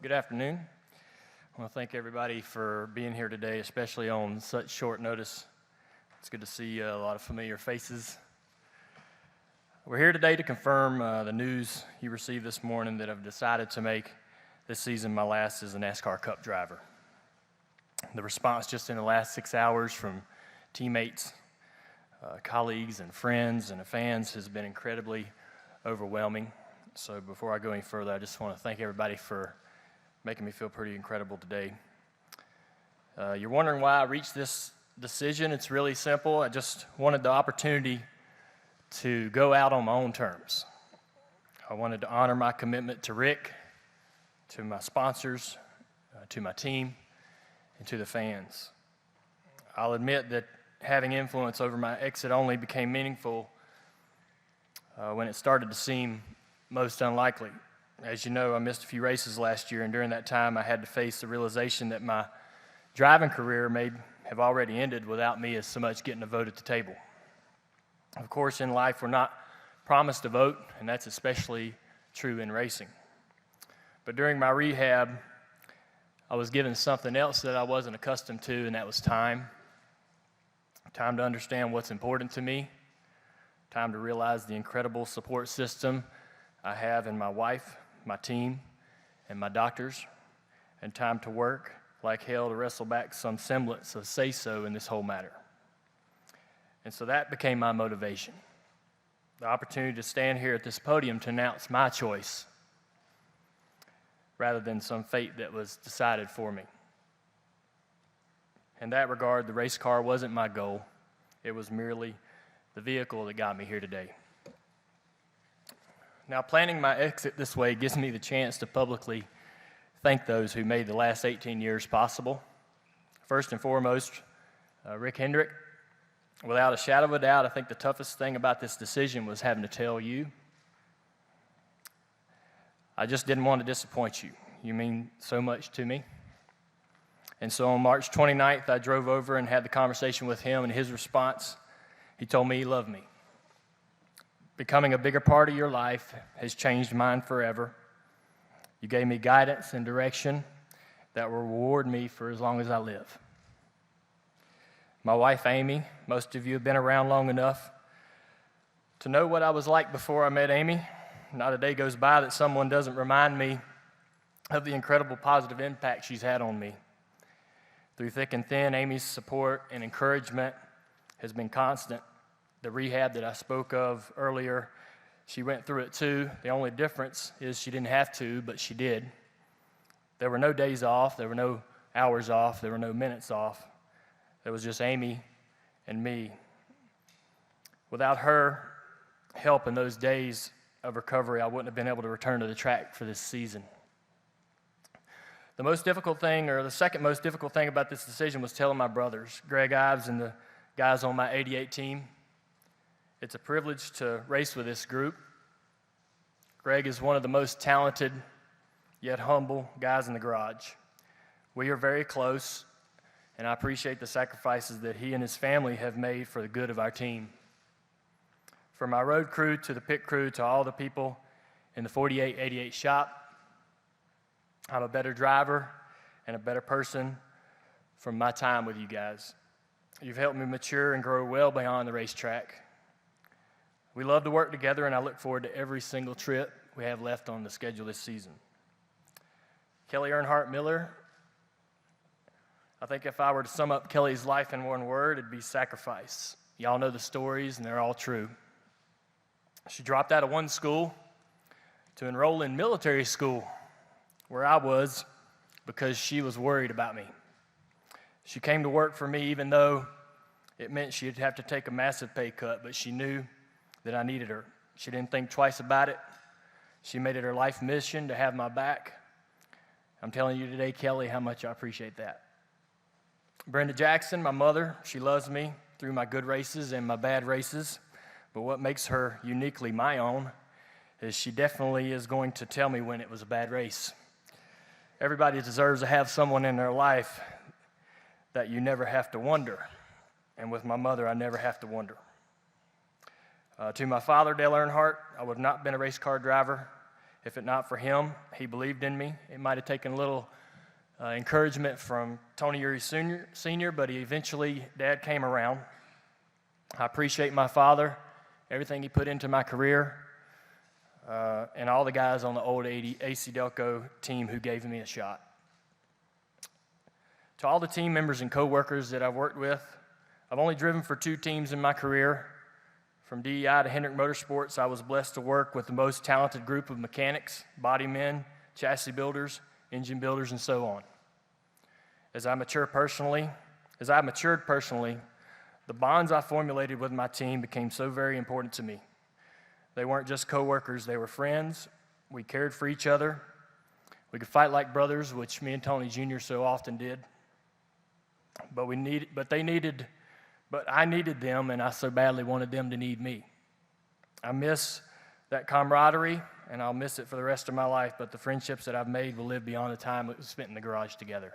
Good afternoon. I want to thank everybody for being here today, especially on such short notice. It's good to see a lot of familiar faces. We're here today to confirm the news you received this morning that I've decided to make this season my last as a NASCAR Cup driver. The response just in the last 6 hours from teammates, colleagues, and friends and fans has been incredibly overwhelming. So before I go any further, I just want to thank everybody for making me feel pretty incredible today. You're wondering why I reached this decision. It's really simple. I just wanted the opportunity to go out on my own terms. I wanted to honor my commitment to Rick, to my sponsors, to my team, and to the fans. I'll admit that having influence over my exit only became meaningful when it started to seem most unlikely. As you know, I missed a few races last year, and during that time I had to face the realization that my driving career may have already ended without me as so much getting a vote at the table. Of course, in life we're not promised a vote, and that's especially true in racing. But during my rehab, I was given something else that I wasn't accustomed to, and that was time. Time to understand what's important to me, time to realize the incredible support system I have in my wife, my team, and my doctors, and time to work like hell to wrestle back some semblance of say-so in this whole matter. And so that became my motivation, the opportunity to stand here at this podium to announce my choice rather than some fate that was decided for me. In that regard, the race car wasn't my goal. It was merely the vehicle that got me here today. Now, planning my exit this way gives me the chance to publicly thank those who made the last 18 years possible. First and foremost, Rick Hendrick. Without a shadow of a doubt, I think the toughest thing about this decision was having to tell you. I just didn't want to disappoint you. You mean so much to me. And so on March 29th, I drove over and had the conversation with him, and his response, he told me he loved me. Becoming a bigger part of your life has changed mine forever. You gave me guidance and direction that will reward me for as long as I live. My wife, Amy, most of you have been around long enough to know what I was like before I met Amy. Not a day goes by that someone doesn't remind me of the incredible positive impact she's had on me. Through thick and thin, Amy's support and encouragement has been constant. The rehab that I spoke of earlier, she went through it too. The only difference is she didn't have to, but she did. There were no days off. There were no hours off. There were no minutes off. There was just Amy and me. Without her help in those days of recovery, I wouldn't have been able to return to the track for this season. The most difficult thing, or the second most difficult thing about this decision was telling my brothers, Greg Ives and the guys on my 88 team. It's a privilege to race with this group. Greg is one of the most talented, yet humble guys in the garage. We are very close, and I appreciate the sacrifices that he and his family have made for the good of our team. From my road crew to the pit crew to all the people in the 4888 shop, I'm a better driver and a better person from my time with you guys. You've helped me mature and grow well beyond the racetrack. We love to work together, and I look forward to every single trip we have left on the schedule this season. Kelly Earnhardt Miller, I think if I were to sum up Kelly's life in one word, it'd be sacrifice. Y'all know the stories, and they're all true. She dropped out of one school to enroll in military school, where I was, because she was worried about me. She came to work for me even though it meant she'd have to take a massive pay cut, but she knew that I needed her. She didn't think twice about it. She made it her life mission to have my back. I'm telling you today, Kelly, how much I appreciate that. Brenda Jackson, my mother, she loves me through my good races and my bad races, but what makes her uniquely my own is she definitely is going to tell me when it was a bad race. Everybody deserves to have someone in their life that you never have to wonder, and with my mother, I never have to wonder. To my father, Dale Earnhardt, I would have not been a race car driver If it not for him, he believed in me. It might have taken a little encouragement from Tony Uri Sr., but Dad came around. I appreciate my father, everything he put into my career, and all the guys on the old AC Delco team who gave me a shot. To all the team members and co-workers that I've worked with, I've only driven for 2 teams in my career. From DEI to Hendrick Motorsports, I was blessed to work with the most talented group of mechanics, body men, chassis builders, engine builders, and so on. As I matured personally, the bonds I formulated with my team became so very important to me. They weren't just co-workers, they were friends. We cared for each other. We could fight like brothers, which me and Tony Jr. so often did. But I needed them, and I so badly wanted them to need me. I miss that camaraderie, and I'll miss it for the rest of my life, but the friendships that I've made will live beyond the time it was spent in the garage together.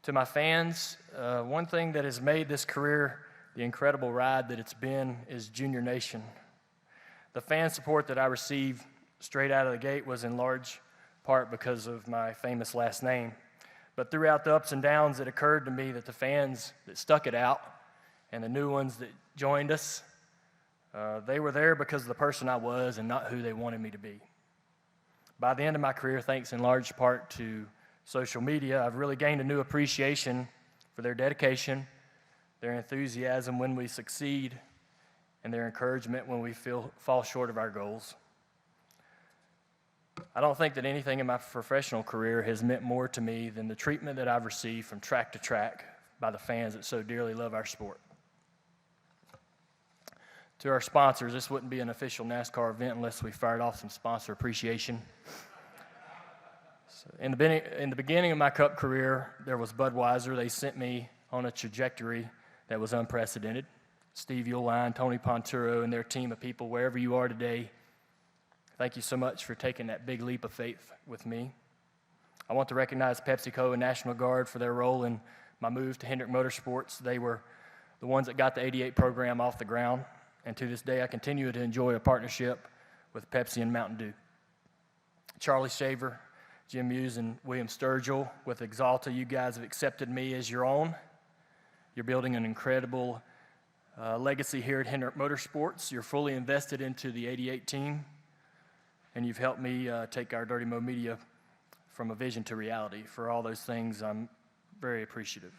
To my fans, one thing that has made this career the incredible ride that it's been is Junior Nation. The fan support that I received straight out of the gate was in large part because of my famous last name. But throughout the ups and downs, it occurred to me that the fans that stuck it out and the new ones that joined us, they were there because of the person I was and not who they wanted me to be. By the end of my career, thanks in large part to social media, I've really gained a new appreciation for their dedication, their enthusiasm when we succeed, and their encouragement when we fall short of our goals. I don't think that anything in my professional career has meant more to me than the treatment that I've received from track to track by the fans that so dearly love our sport. To our sponsors, this wouldn't be an official NASCAR event unless we fired off some sponsor appreciation. So in the beginning of my Cup career, there was Budweiser. They sent me on a trajectory that was unprecedented. Steve Uline, Tony Ponturo, and their team of people, wherever you are today, thank you so much for taking that big leap of faith with me. I want to recognize PepsiCo and National Guard for their role in my move to Hendrick Motorsports. They were the ones that got the 88 program off the ground, and to this day I continue to enjoy a partnership with Pepsi and Mountain Dew. Charlie Shaver, Jim Muse, and William Sturgill with Exalta, you guys have accepted me as your own. You're building an incredible legacy here at Hendrick Motorsports. You're fully invested into the 88 team, and you've helped me take our Dirty Mo Media from a vision to reality. For all those things, I'm very appreciative.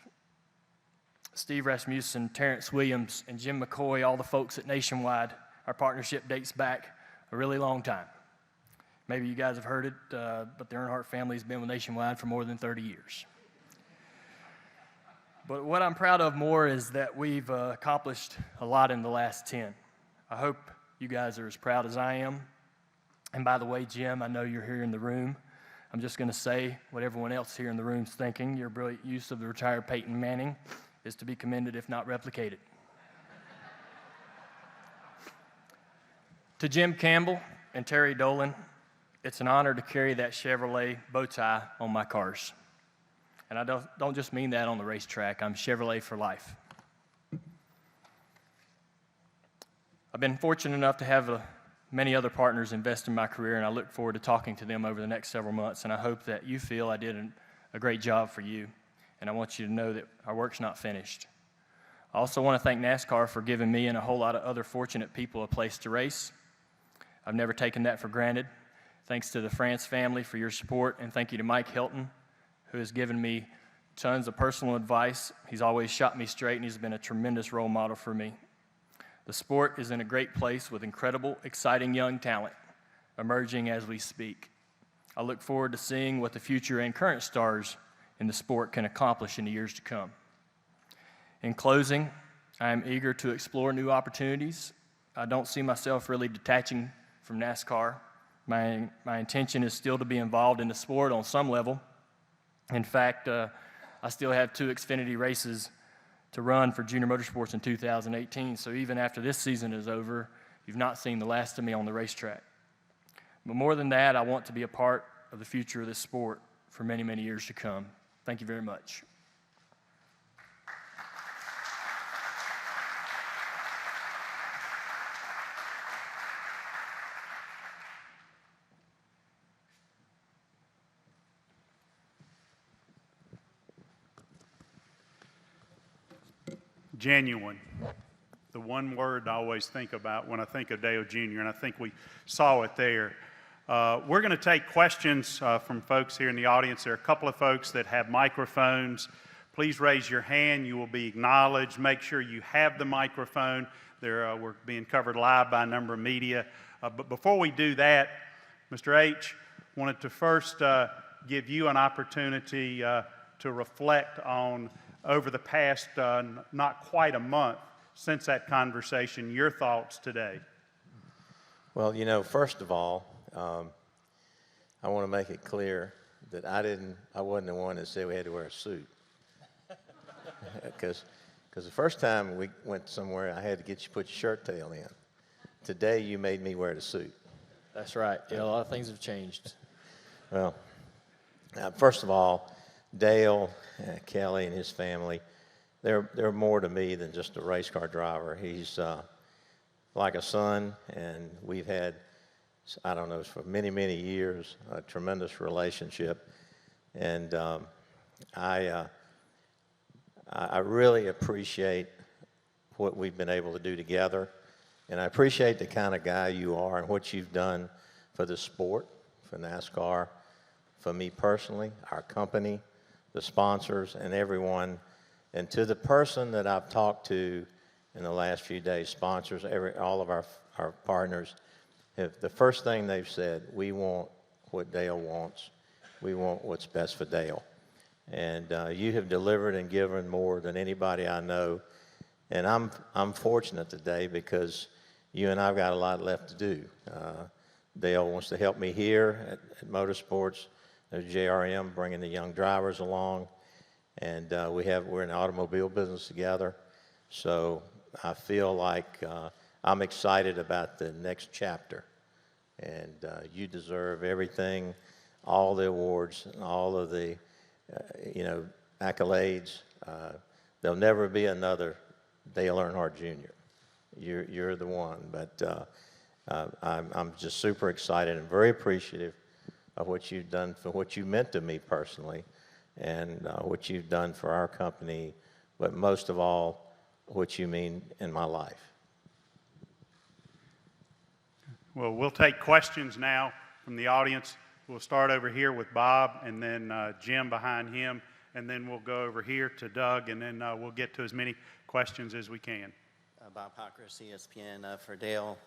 Steve Rasmussen, Terrence Williams, and Jim McCoy, all the folks at Nationwide, our partnership dates back a really long time. Maybe you guys have heard it, but the Earnhardt family has been with Nationwide for more than 30 years. But what I'm proud of more is that we've accomplished a lot in the last 10. I hope you guys are as proud as I am. And by the way, Jim, I know you're here in the room. I'm just going to say what everyone else here in the room is thinking. Your brilliant use of the retired Peyton Manning is to be commended, if not replicated. To Jim Campbell and Terry Dolan, it's an honor to carry that Chevrolet bow tie on my cars. And I don't just mean that on the racetrack. I'm Chevrolet for life. I've been fortunate enough to have many other partners invest in my career, and I look forward to talking to them over the next several months, and I hope that you feel I did a great job for you, and I want you to know that our work's not finished. I also want to thank NASCAR for giving me and a whole lot of other fortunate people a place to race. I've never taken that for granted. Thanks to the France family for your support, and thank you to Mike Hilton, who has given me tons of personal advice. He's always shot me straight, and he's been a tremendous role model for me. The sport is in a great place with incredible, exciting young talent emerging as we speak. I look forward to seeing what the future and current stars in the sport can accomplish in the years to come. In closing, I am eager to explore new opportunities. I don't see myself really detaching from NASCAR. My intention is still to be involved in the sport on some level. In fact, I still have 2 Xfinity races to run for Junior Motorsports in 2018, so even after this season is over, you've not seen the last of me on the racetrack. But more than that, I want to be a part of the future of this sport for many, many years to come. Thank you very much. genuine. The one word I always think about when I think of Dale Jr., and I think we saw it there. We're going to take questions from folks here in the audience. There are a couple of folks that have microphones. Please raise your hand. You will be acknowledged. Make sure you have the microphone. We're being covered live by a number of media. But before we do that, Mr. H. wanted to first give you an opportunity to reflect on, over the past not quite a month since that conversation, your thoughts today. Well, you know, first of all, I want to make it clear that I wasn't the one that said we had to wear a suit. Because the first time we went somewhere, I had to get you put your shirt tail in. Today, you made me wear the suit. That's right. Yeah, a lot of things have changed. Well, first of all, Dale, Kelly, and his family, they're more to me than just a race car driver. He's like a son, and we've had, I don't know, for many, many years, a tremendous relationship. And I really appreciate what we've been able to do together. And I appreciate the kind of guy you are and what you've done for the sport, for NASCAR, for me personally, our company, the sponsors, and everyone. And to the person that I've talked to in the last few days, sponsors, all of our partners, the first thing they've said, we want what Dale wants. We want what's best for Dale. And you have delivered and given more than anybody I know. And I'm fortunate today because you and I've got a lot left to do. Dale wants to help me here at Motorsports. There's JRM bringing the young drivers along. And we're in the automobile business together. So I feel like I'm excited about the next chapter. And you deserve everything, all the awards, and all of the accolades. There'll never be another Dale Earnhardt Jr. You're the one. But I'm just super excited and very appreciative of what you've done, for what you meant to me personally, and what you've done for our company, but most of all, what you mean in my life. Well, we'll take questions now from the audience. We'll start over here with Bob, and then Jim behind him, and then we'll go over here to Doug, and then we'll get to as many questions as we can. Bob Pockris, ESPN. For Dale,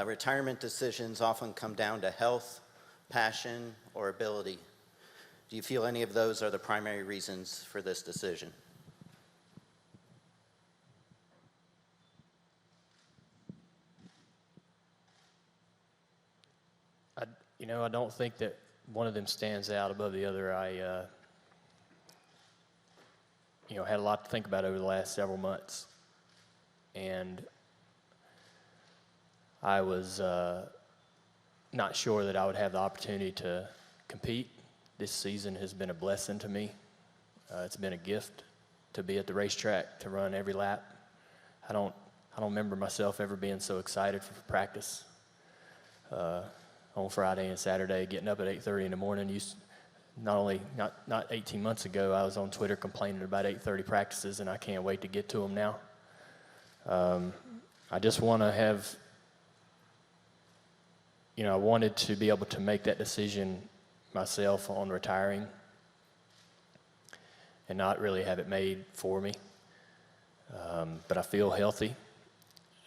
retirement decisions often come down to health, passion, or ability. Do you feel any of those are the primary reasons for this decision? I don't think that one of them stands out above the other. I had a lot to think about over the last several months. And I was not sure that I would have the opportunity to compete. This season has been a blessing to me. It's been a gift to be at the racetrack, to run every lap. I don't remember myself ever being so excited for practice. On Friday and Saturday, getting up at 8:30 in the morning. Not 18 months ago, I was on Twitter complaining about 8:30 practices, and I can't wait to get to them now. I just want to have, I wanted to be able to make that decision myself on retiring and not really have it made for me. But I feel healthy.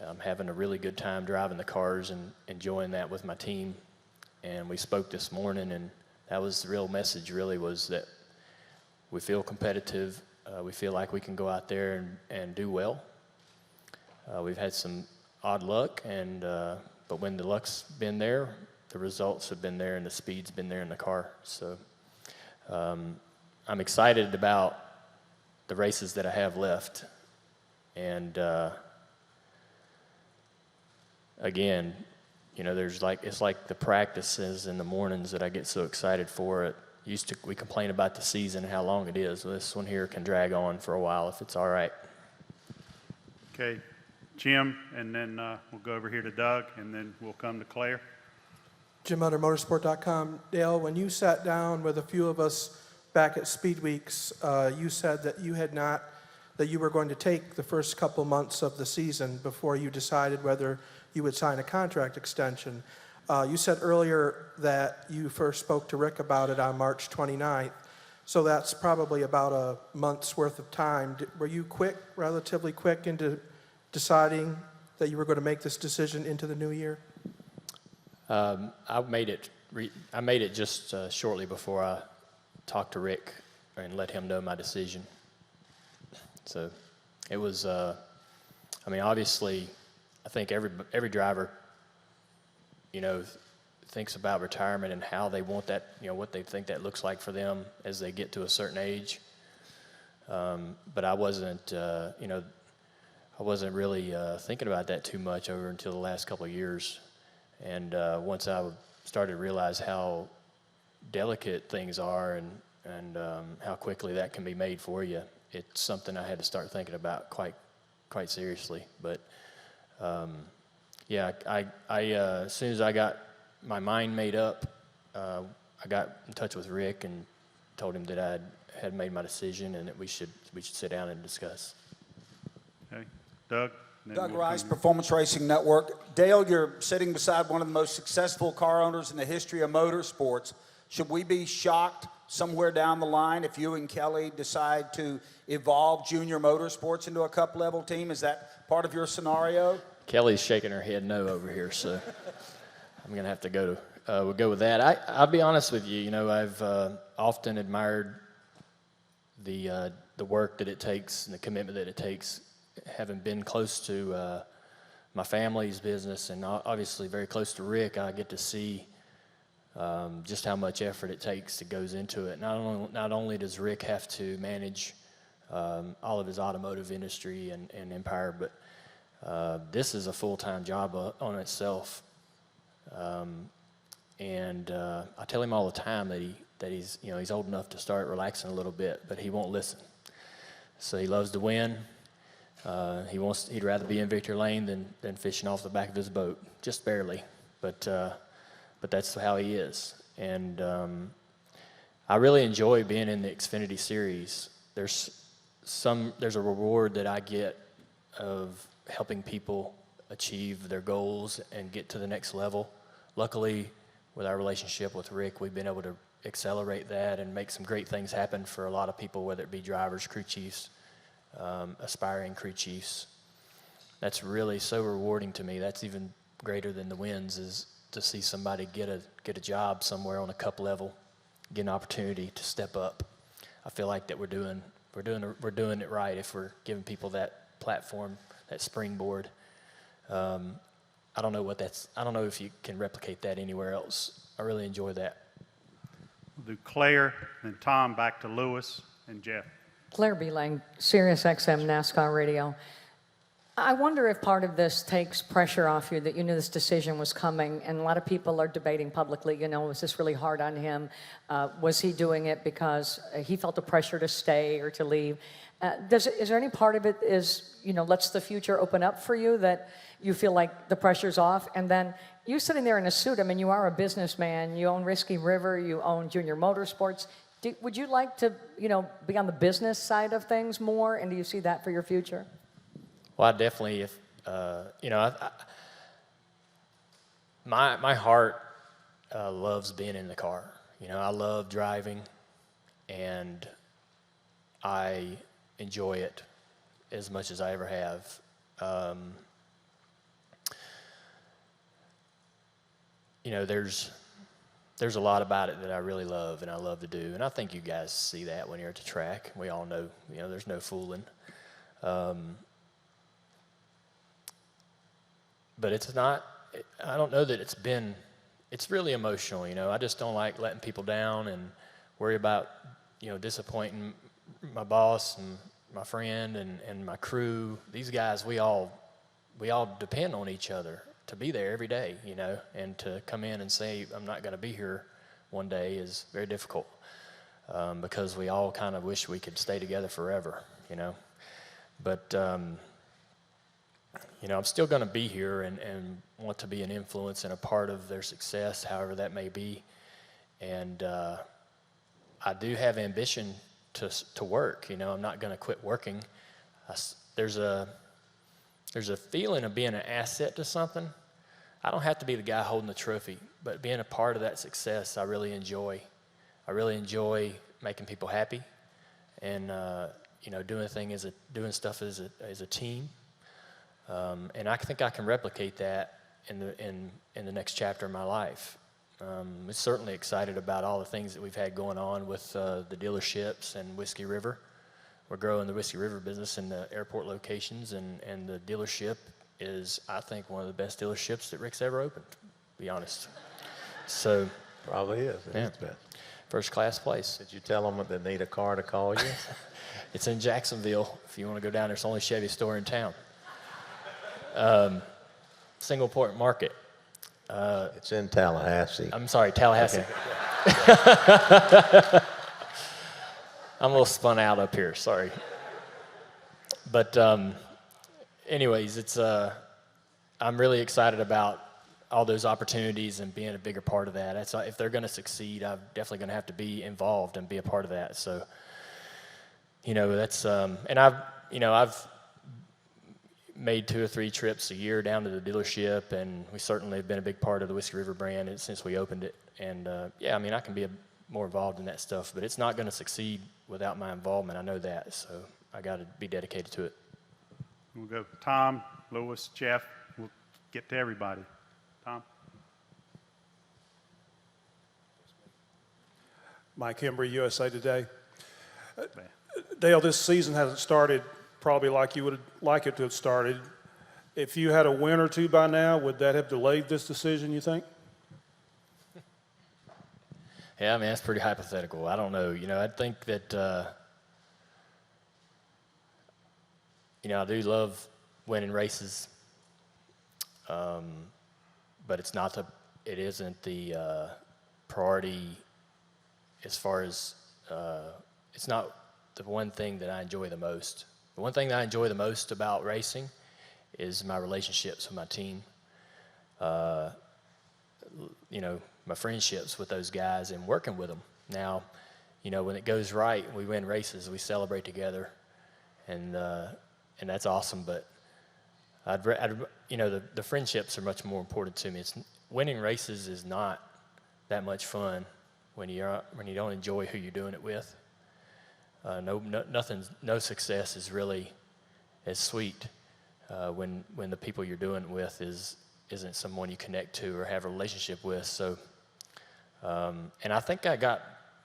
I'm having a really good time driving the cars and enjoying that with my team. And we spoke this morning, and that was the real message, really, was that we feel competitive. We feel like we can go out there and do well. We've had some odd luck, but when the luck's been there, the results have been there, and the speed's been there in the car. So I'm excited about the races that I have left. And again, it's like the practices in the mornings that I get so excited for. We complain about the season and how long it is. Well, this one here can drag on for a while if it's all right. Okay, Jim, and then we'll go over here to Doug, and then we'll come to Claire. Jim Utter, motorsport.com. Dale, when you sat down with a few of us back at Speed Weeks, you said that you had not that you were going to take the first couple months of the season before you decided whether you would sign a contract extension. You said earlier that you first spoke to Rick about it on March 29th, so that's probably about a month's worth of time. Were you relatively quick into deciding that you were going to make this decision into the new year? I made it just shortly before I talked to Rick and let him know my decision. So it was, obviously, I think every driver, thinks about retirement and how they want that, what they think that looks like for them as they get to a certain age. But I wasn't, I wasn't really thinking about that too much over until the last couple of years. And once I started to realize how delicate things are and how quickly that can be made for you, it's something I had to start thinking about quite seriously. But as soon as I got my mind made up, I got in touch with Rick and told him that I had made my decision and that we should sit down and discuss. Okay, Doug? and then Doug we'll Rice, come- Performance Racing Network. Dale, you're sitting beside one of the most successful car owners in the history of motorsports. Should we be shocked somewhere down the line if you and Kelly decide to evolve Junior Motorsports into a cup-level team? Is that part of your scenario? Kelly's shaking her head no over here, so I'm going to have to we'll go with that. I'll be honest with you. I've often admired the work that it takes and the commitment that it takes. Having been close to my family's business and obviously very close to Rick, I get to see just how much effort it takes that goes into it. Not only does Rick have to manage all of his automotive industry and empire, but this is a full-time job on itself. And I tell him all the time that he's old enough to start relaxing a little bit, but he won't listen. So he loves to win. He'd rather be in Victory Lane than fishing off the back of his boat, just barely. But that's how he is. And I really enjoy being in the Xfinity Series. There's a reward that I get of helping people achieve their goals and get to the next level. Luckily, with our relationship with Rick, we've been able to accelerate that and make some great things happen for a lot of people, whether it be drivers, crew chiefs, aspiring crew chiefs. That's really so rewarding to me. That's even greater than the wins, is to see somebody get a job somewhere on a cup level, get an opportunity to step up. I feel like that we're doing it right if we're giving people that platform, that springboard. I don't know if you can replicate that anywhere else. I really enjoy that. We'll do Claire, then Tom, back to Lewis, and Jeff. Claire B. Lang, Sirius XM NASCAR Radio. I wonder if part of this takes pressure off you, that you knew this decision was coming, and a lot of people are debating publicly, was this really hard on him? Was he doing it because he felt the pressure to stay or to leave? Is there any part of it lets the future open up for you, that you feel like the pressure's off? And then you sitting there in a suit, you are a businessman, you own Risky River, you own Junior Motorsports. Would you like to, be on the business side of things more, and do you see that for your future? Well, I definitely, my heart loves being in the car. I love driving, and I enjoy it as much as I ever have. There's a lot about it that I really love and I love to do, and I think you guys see that when you're at the track. We all know, there's no fooling. But it's not, I don't know that it's really emotional, I just don't like letting people down and worry about, disappointing my boss and my friend and my crew. These guys, we all depend on each other to be there every day, and to come in and say, I'm not going to be here one day is very difficult, because we all kind of wish we could stay together forever, But, I'm still going to be here and want to be an influence and a part of their success, however that may be. And I do have ambition to work. I'm not going to quit working, there's a feeling of being an asset to something. I don't have to be the guy holding the trophy, but being a part of that success, I really enjoy. I really enjoy making people happy, and doing stuff as a team. And I think I can replicate that in the next chapter of my life. I'm certainly excited about all the things that we've had going on with the dealerships and Whiskey River. We're growing the Whiskey River business in the airport locations, and the dealership is, I think, one of the best dealerships that Rick's ever opened, to be honest. So, Probably is. yeah, first class place. Did you tell them that they need a car to call you? It's in Jacksonville. If you want to go down there, it's the only Chevy store in town. Single Port Market. It's in Tallahassee. I'm sorry, Tallahassee. Okay. I'm a little spun out up here, sorry. But anyways, I'm really excited about all those opportunities and being a bigger part of that. If they're going to succeed, I'm definitely going to have to be involved and be a part of that. So, and I've made 2 or 3 trips a year down to the dealership, and we certainly have been a big part of the Whiskey River brand since we opened it. And I can be more involved in that stuff, but it's not going to succeed without my involvement. I know that, so I got to be dedicated to it. We'll go Tom, Lewis, Jeff. We'll get to everybody. Tom? Mike Hembry, USA Today. Dale, this season hasn't started probably like you would like it to have started. If you had a win or 2 by now, would that have delayed this decision, you think? Yeah, that's pretty hypothetical. I don't know. I think that, I do love winning races, but it isn't the priority as far as, it's not the one thing that I enjoy the most. The one thing that I enjoy the most about racing is my relationships with my team. My friendships with those guys and working with them. Now, when it goes right, we win races, we celebrate together, and that's awesome. But the friendships are much more important to me. Winning races is not that much fun when you don't enjoy who you're doing it with. No success is really as sweet when the people you're doing it with isn't someone you connect to or have a relationship with. So, and I think I got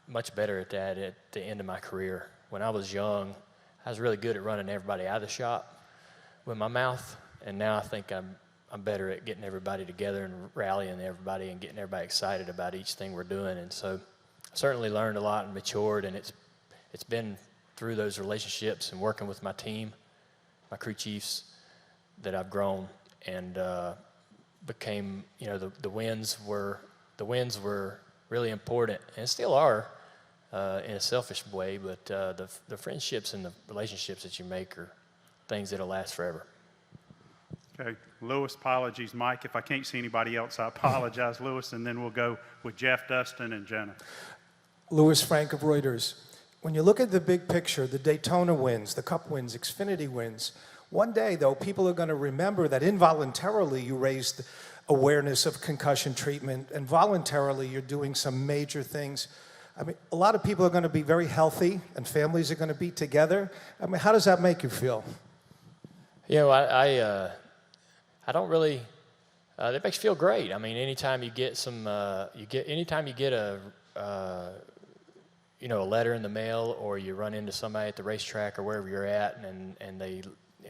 much better at that at the end of my career. When I was young, I was really good at running everybody out of the shop with my mouth, and now I think I'm better at getting everybody together and rallying everybody and getting everybody excited about each thing we're doing. And so I certainly learned a lot and matured, and it's been through those relationships and working with my team, my crew chiefs, that I've grown and became, the wins were really important, and still are in a selfish way, but the friendships and the relationships that you make are things that'll last forever. Okay, Lewis, apologies. Mike, if I can't see anybody else, I apologize, Lewis, and then we'll go with Jeff, Dustin, and Jenna. Louis Frank of Reuters. When you look at the big picture, the Daytona wins, the Cup wins, Xfinity wins, one day, though, people are going to remember that involuntarily you raised awareness of concussion treatment, and voluntarily you're doing some major things. A lot of people are going to be very healthy, and families are going to be together. How does that make you feel? I don't really. That makes you feel great. Anytime you get anytime you get a letter in the mail, or you run into somebody at the racetrack or wherever you're at, and they,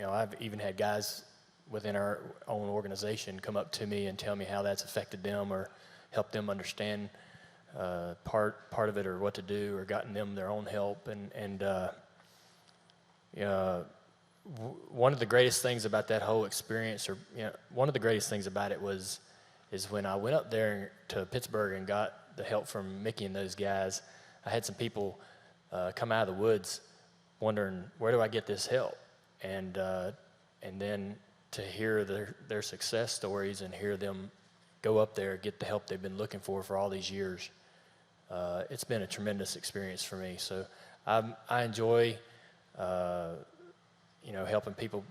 I've even had guys within our own organization come up to me and tell me how that's affected them or helped them understand part of it, or what to do, or gotten them their own help. One of the greatest things about that whole experience, one of the greatest things about it is when I went up there to Pittsburgh and got the help from Mickey and those guys. I had some people come out of the woods wondering, where do I get this help? And then to hear their success stories and hear them go up there and get the help they've been looking for all these years, it's been a tremendous experience for me. So I enjoy, helping people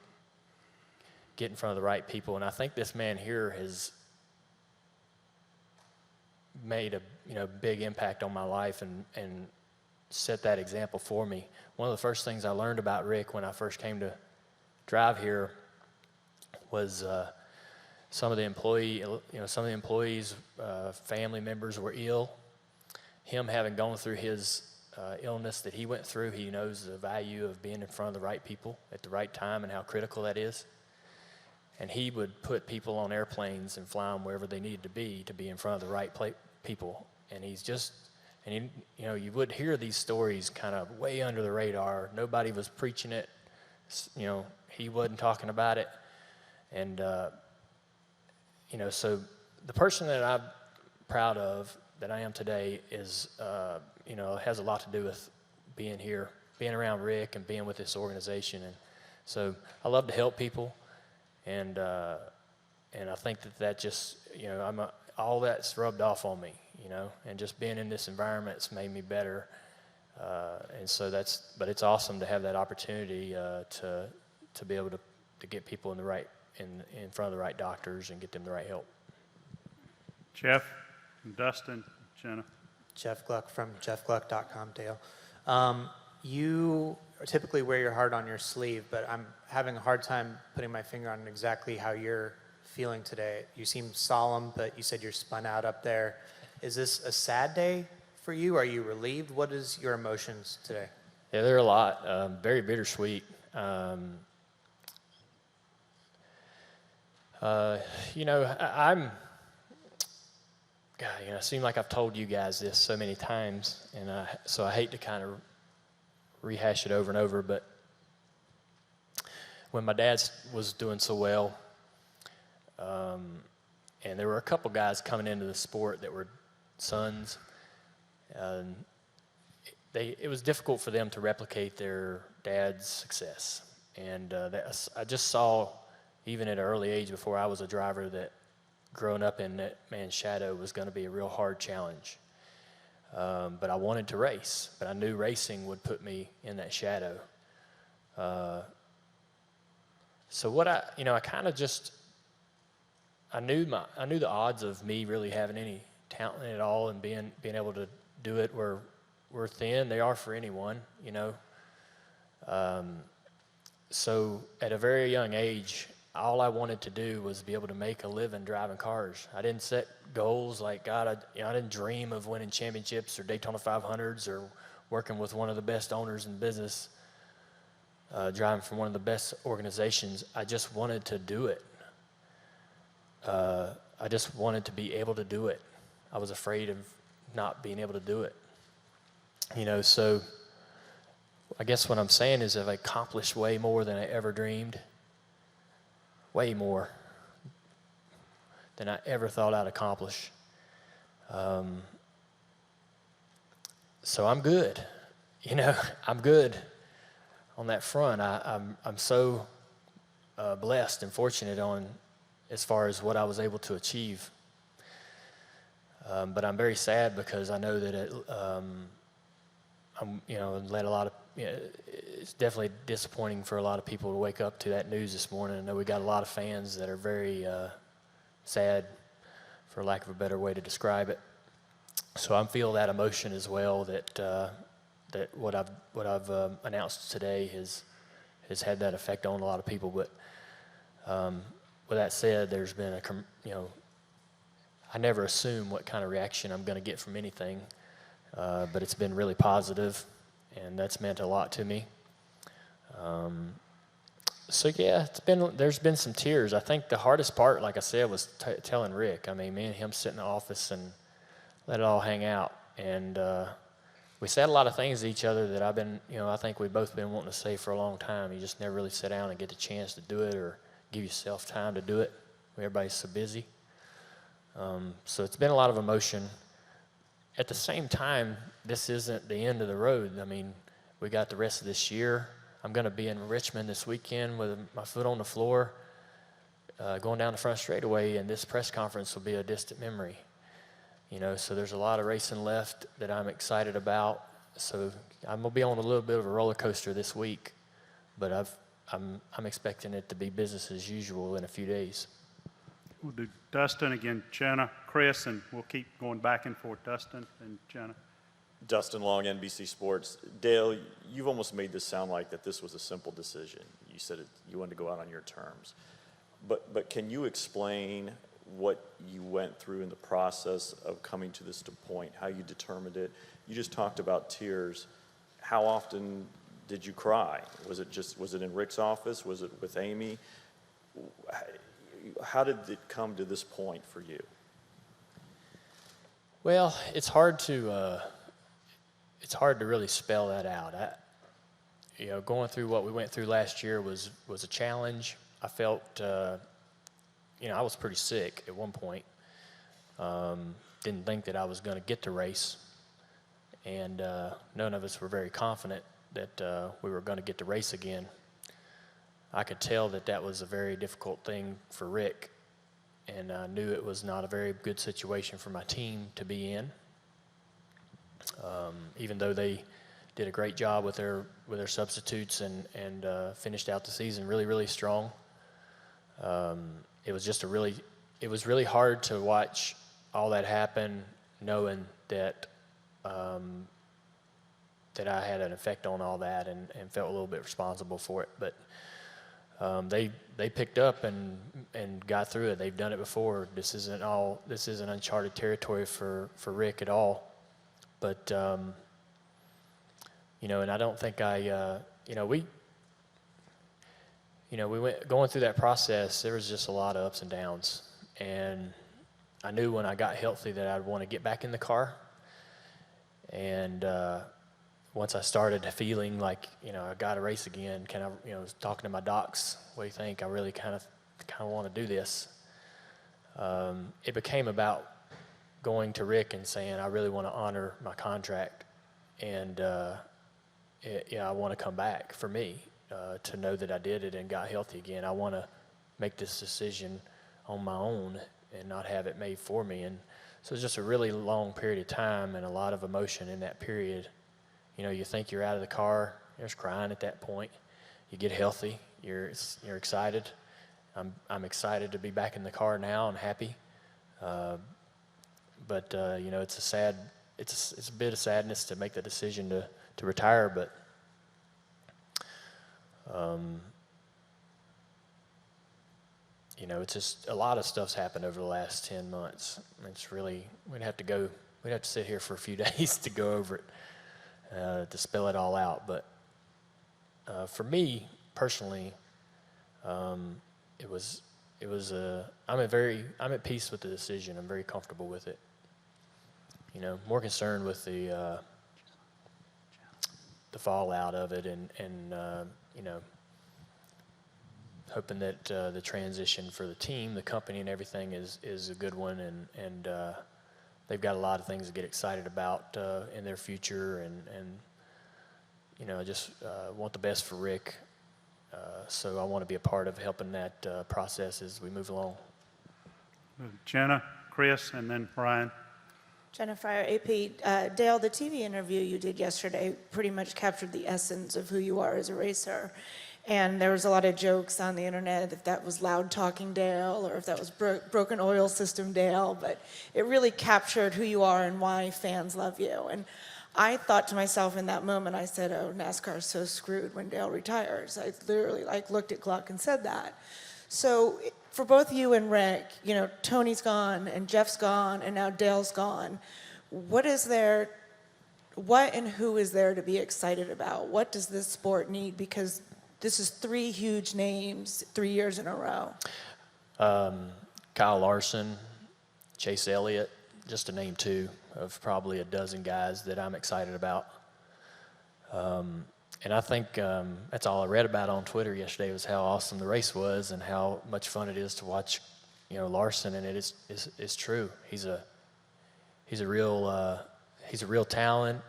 get in front of the right people. And I think this man here has made a big impact on my life and set that example for me. One of the first things I learned about Rick when I first came to drive here was some of the employees, family members were ill. Him having gone through his illness that he went through, he knows the value of being in front of the right people at the right time and how critical that is. And he would put people on airplanes and fly them wherever they needed to be in front of the right people. And you would hear these stories kind of way under the radar. Nobody was preaching it. He wasn't talking about it. And, so the person that I'm proud of, that I am today, is, has a lot to do with being here, being around Rick and being with this organization. And so I love to help people. And I think that just, all that's rubbed off on me, and just being in this environment's made me better. And so but it's awesome to have that opportunity to be able to get people in front of the right doctors and get them the right help. Jeff, Dustin, Jenna. Jeff Gluck from jeffgluck.com, Dale. You typically wear your heart on your sleeve, but I'm having a hard time putting my finger on exactly how you're feeling today. You seem solemn, but you said you're spun out up there. Is this a sad day for you? Are you relieved? What is your emotions today? Yeah, there are a lot. Very bittersweet. It seems like I've told you guys this so many times, and so I hate to kind of rehash it over and over, but when my dad was doing so well, and there were a couple guys coming into the sport that were sons, it was difficult for them to replicate their dad's success. And I just saw, even at an early age before I was a driver, that growing up in that man's shadow was going to be a real hard challenge. But I wanted to race, but I knew racing would put me in that shadow. So what I knew the odds of me really having any talent at all and being able to do it were thin. They are for anyone, So at a very young age, all I wanted to do was be able to make a living driving cars. I didn't set goals like, God, I didn't dream of winning championships or Daytona 500s or working with one of the best owners in business, driving for one of the best organizations. I just wanted to do it. I just wanted to be able to do it. I was afraid of not being able to do it. So I guess what I'm saying is I've accomplished way more than I ever dreamed. Way more than I ever thought I'd accomplish. So I'm good. I'm good on that front. I'm so blessed and fortunate as far as what I was able to achieve. But I'm very sad because I know that it's definitely disappointing for a lot of people to wake up to that news this morning. I know we got a lot of fans that are very sad, for lack of a better way to describe it. So I'm feeling that emotion as well. That what I've announced today has had that effect on a lot of people. But with that said, there's been I never assume what kind of reaction I'm going to get from anything, but it's been really positive, and that's meant a lot to me. So yeah, there's been some tears. I think the hardest part, like I said, was telling Rick. I mean, me and him sit in the office and let it all hang out, and we said a lot of things to each other that I think we've both been wanting to say for a long time. You just never really sit down and get the chance to do it or give yourself time to do it. Everybody's so busy. So it's been a lot of emotion. At the same time, this isn't the end of the road. I mean, we got the rest of this year. I'm going to be in Richmond this weekend with my foot on the floor, going down the front straightaway, and this press conference will be a distant memory. So there's a lot of racing left that I'm excited about. So I'm going to be on a little bit of a roller coaster this week, but I'm expecting it to be business as usual in a few days. We'll do Dustin again, Jenna, Chris, and we'll keep going back and forth. Dustin and Jenna. Dustin Long, NBC Sports. Dale, you've almost made this sound like that this was a simple decision. You said you wanted to go out on your terms. But can you explain what you went through in the process of coming to this point, how you determined it? You just talked about tears. How often did you cry? Was it in Rick's office? Was it with Amy? How did it come to this point for you? Well, it's hard to really spell that out. Going through what we went through last year was a challenge. I felt, I was pretty sick at one point. Didn't think that I was going to get to race, and none of us were very confident that we were going to get to race again. I could tell that was a very difficult thing for Rick, and I knew it was not a very good situation for my team to be in. Even though they did a great job with their substitutes and finished out the season really, really strong, it was really hard to watch all that happen, knowing that that I had an effect on all that and felt a little bit responsible for it. But they picked up and got through it. They've done it before. This isn't uncharted territory for Rick at all. But and I don't think we went going through that process. There was just a lot of ups and downs, and I knew when I got healthy that I'd want to get back in the car. And once I started feeling like I got to race again, was talking to my docs. What do you think? I really kind of want to do this. It became about going to Rick and saying I really want to honor my contract, and I want to come back for me to know that I did it and got healthy again. I want to make this decision on my own and not have it made for me. And so it's just a really long period of time and a lot of emotion in that period. You think you're out of the car, there's crying at that point. You get healthy, you're excited. I'm excited to be back in the car now and happy. But it's a bit of sadness to make the decision to retire, but it's just a lot of stuff's happened over the last 10 months. It's really, we'd have to sit here for a few days to go over it, to spell it all out. But for me personally, I'm at peace with the decision. I'm very comfortable with it. More concerned with the fallout of it, and hoping that the transition for the team, the company, and everything is a good one, and they've got a lot of things to get excited about in their future, and I just want the best for Rick, so I want to be a part of helping that process as we move along. Jenna, Chris, and then Brian. Jennifer, AP. Dale, the TV interview you did yesterday pretty much captured the essence of who you are as a racer. And there was a lot of jokes on the internet if that was loud talking Dale or if that was broken oil system Dale, but it really captured who you are and why fans love you. And I thought to myself in that moment, I said, oh, NASCAR's so screwed when Dale retires. I literally looked at Gluck and said that. So for both you and Rick, Tony's gone and Jeff's gone and now Dale's gone. What and who is there to be excited about? What does this sport need? Because this is 3 huge names 3 years in a row. Kyle Larson, Chase Elliott, just to name 2 of probably a dozen guys that I'm excited about. And I think that's all I read about on Twitter yesterday was how awesome the race was and how much fun it is to watch, Larson. And it is true. He's a real talent.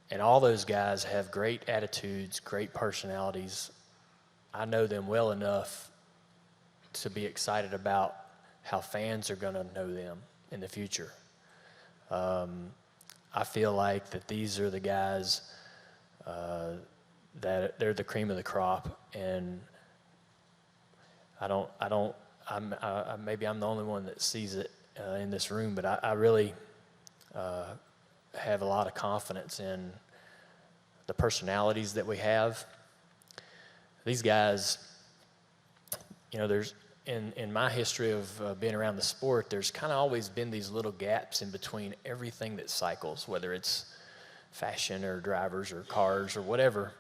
And all those guys have great attitudes, great personalities. I know them well enough to be excited about how fans are going to know them in the future. I feel like that these are the guys that they're the cream of the crop, and maybe I'm the only one that sees it in this room, but I really have a lot of confidence in the personalities that we have. These guys, you know, there's in my history of being around the sport, there's kind of always been these little gaps in between everything that cycles, whether it's fashion or drivers or cars or whatever.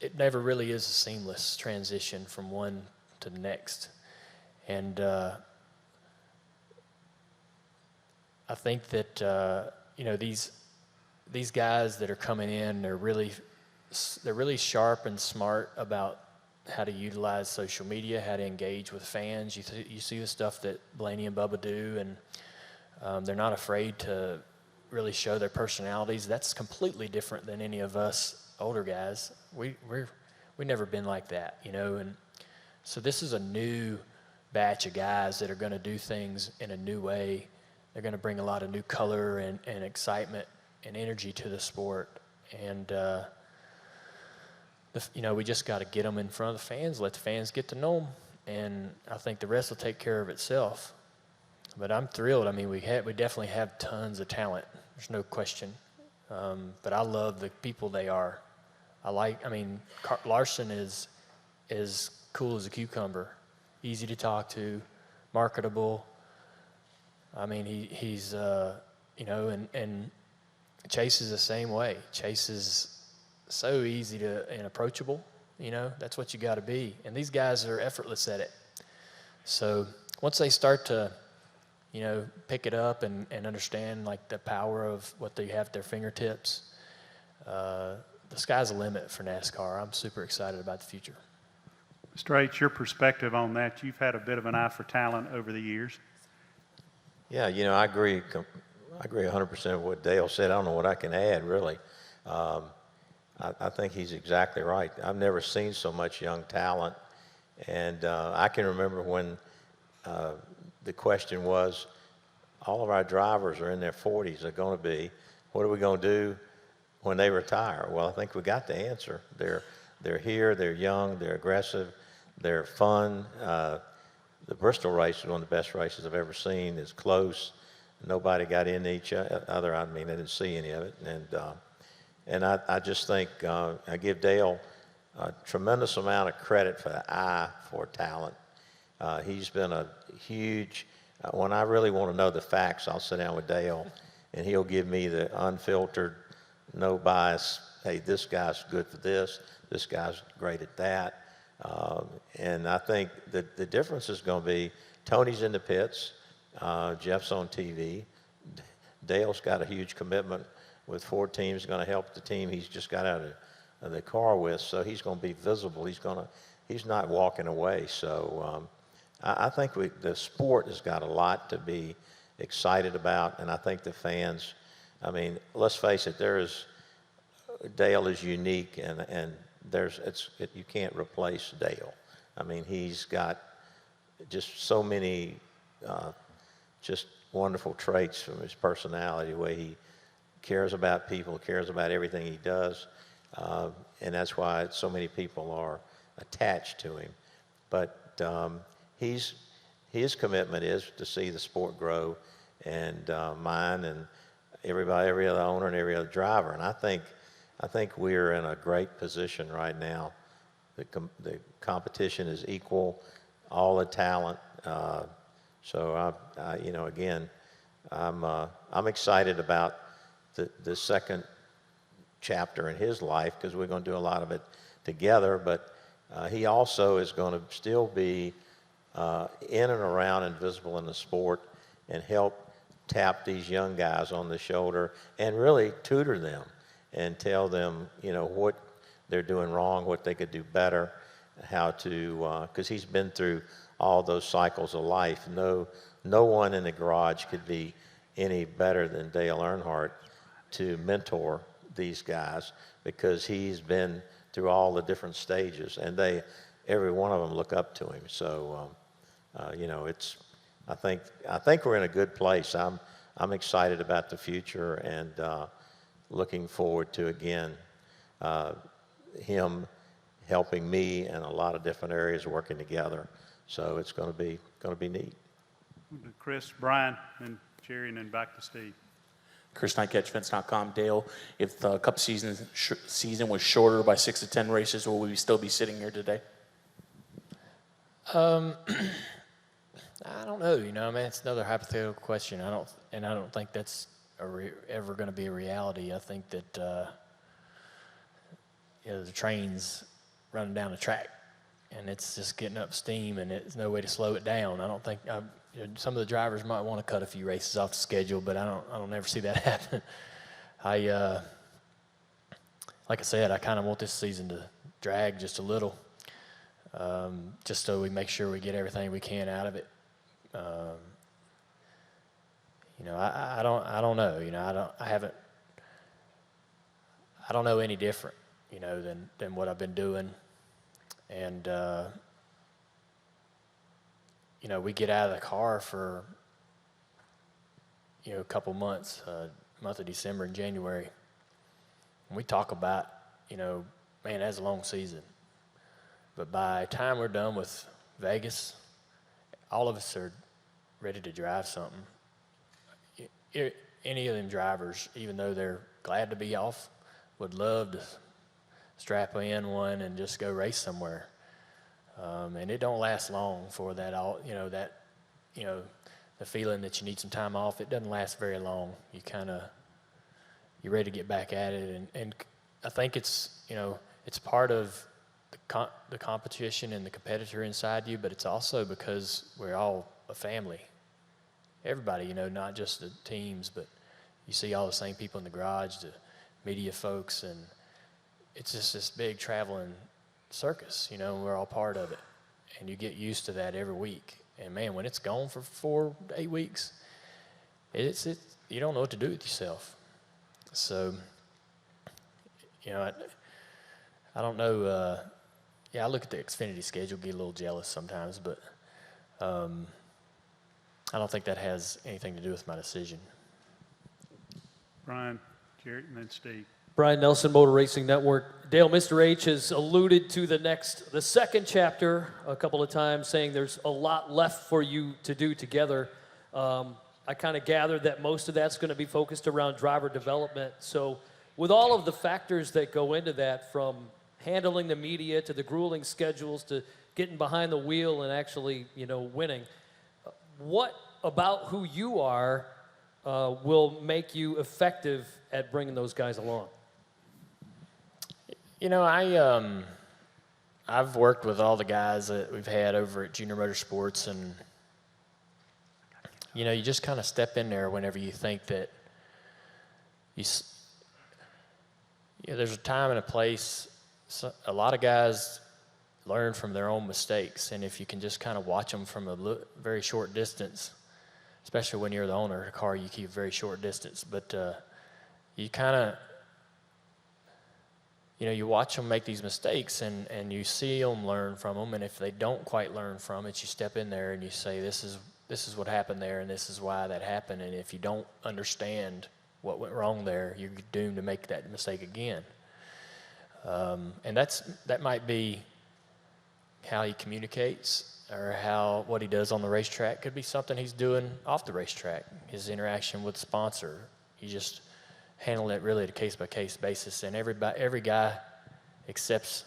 It never really is a seamless transition from one to the next. And I think that you know, these guys that are coming in, they're really sharp and smart about how to utilize social media, how to engage with fans. You see the stuff that Blaney and Bubba do, and they're not afraid to really show their personalities. That's completely different than any of us older guys. We've never been like that, you know. And so this is a new batch of guys that are going to do things in a new way. They're going to bring a lot of new color and excitement and energy to the sport. And, you know, we just got to get them in front of the fans, let the fans get to know them, and I think the rest will take care of itself. But I'm thrilled. I mean, we definitely have tons of talent. There's no question. But I love the people they are. Larson is as cool as a cucumber, easy to talk to, marketable. I mean, he's you know, and Chase is the same way. Chase is so easy and approachable, you know. That's what you got to be. And these guys are effortless at it. So once they start to, you know, pick it up and understand like the power of what they have at their fingertips, the sky's the limit for NASCAR. I'm super excited about the future. Straits, your perspective on that. You've had a bit of an eye for talent over the years. Yeah, you know, I agree 100% with what Dale said. I don't know what I can add, really. I think he's exactly right. I've never seen so much young talent. And I can remember when the question was, all of our drivers are in their 40s, they're going to be. What are we going to do when they retire? Well, I think we got the answer. They're here, they're young, they're aggressive, they're fun. The Bristol race was one of the best races I've ever seen. It's close. Nobody got in each other. I mean, I didn't see any of it. And I just think I give Dale a tremendous amount of credit for the eye for talent. He's been a huge, when I really want to know the facts, I'll sit down with Dale and he'll give me the unfiltered, no bias, hey, this guy's good for this guy's great at that. And I think that the difference is going to be Tony's in the pits, Jeff's on TV, Dale's got a huge commitment with 4 teams, going to help the team he's just got out of the car with, so he's going to be visible. He's not walking away. So I think the sport has got a lot to be excited about, and I think the fans, I mean, let's face it, Dale is unique, and you can't replace Dale. I mean, he's got just so many just wonderful traits from his personality, the way he cares about people, cares about everything he does, and that's why so many people are attached to him. But his commitment is to see the sport grow, and mine and every other owner and every other driver. And I think we're in a great position right now. The competition is equal, all the talent. So you know, again, I'm excited about the second chapter in his life because we're going to do a lot of it together. But he also is going to still be in and around and visible in the sport and help tap these young guys on the shoulder and really tutor them and tell them, you know, what they're doing wrong, what they could do better, how to, because he's been through all those cycles of life. No one in the garage could be any better than Dale Earnhardt to mentor these guys because he's been through all the different stages, and every one of them look up to him. So, you know, I think we're in a good place. I'm excited about the future and looking forward to, again, him helping me in a lot of different areas working together. So it's going to be neat. Chris, Brian, and Jerry, and then back to Steve. Chris Knight, CatchFence.com. Dale, if the Cup season was shorter by 6 to 10 races, will we still be sitting here today? I don't know. You know, I mean, it's another hypothetical question. I don't think that's ever going to be a reality. I think that the train's running down the track, and it's just getting up steam, and there's no way to slow it down. I don't think some of the drivers might want to cut a few races off the schedule, but I don't ever see that happen. Like I said, I kind of want this season to drag just a little, just so we make sure we get everything we can out of it. You know, I don't know. You know, I don't know any different, you know, than what I've been doing. And you know, we get out of the car for, you know, a couple months, month of December and January, and we talk about, you know, man, that's a long season. But by the time we're done with Vegas, all of us are ready to drive something. Any of them drivers, even though they're glad to be off, would love to strap in one and just go race somewhere. And it don't last long for that, the feeling that you need some time off, it doesn't last very long. You're ready to get back at it. And I think it's, you know, it's part of the competition and the competitor inside you, but it's also because we're all a family. Everybody, you know, not just the teams, but you see all the same people in the garage, the media folks, and it's just this big traveling circus, you know, and we're all part of it. And you get used to that every week. And man, when it's gone for 4 to 8 weeks, you don't know what to do with yourself. So, you know, I don't know. I look at the Xfinity schedule, get a little jealous sometimes, but I don't think that has anything to do with my decision. Brian, Jarrett, and then Steve. Brian Nelson, Motor Racing Network. Dale, Mr. H has alluded to the second chapter a couple of times, saying there's a lot left for you to do together. I kind of gathered that most of that's going to be focused around driver development. So with all of the factors that go into that, from handling the media to the grueling schedules to getting behind the wheel and actually, you know, winning, what about who you are will make you effective at bringing those guys along? You know, I've worked with all the guys that we've had over at Junior Motorsports, and you know, you just kind of step in there whenever you think that there's a time and a place. So a lot of guys learn from their own mistakes, and if you can just kind of watch them from a very short distance, especially when you're the owner of a car, you keep a very short distance, but you kind of, you know, you watch them make these mistakes, and you see them learn from them, and if they don't quite learn from it, you step in there and you say, this is what happened there, and this is why that happened, and if you don't understand what went wrong there, you're doomed to make that mistake again. And that might be how he communicates, or what he does on the racetrack. Could be something he's doing off the racetrack, his interaction with the sponsor. He just handle it really at a case-by-case basis, and every guy accepts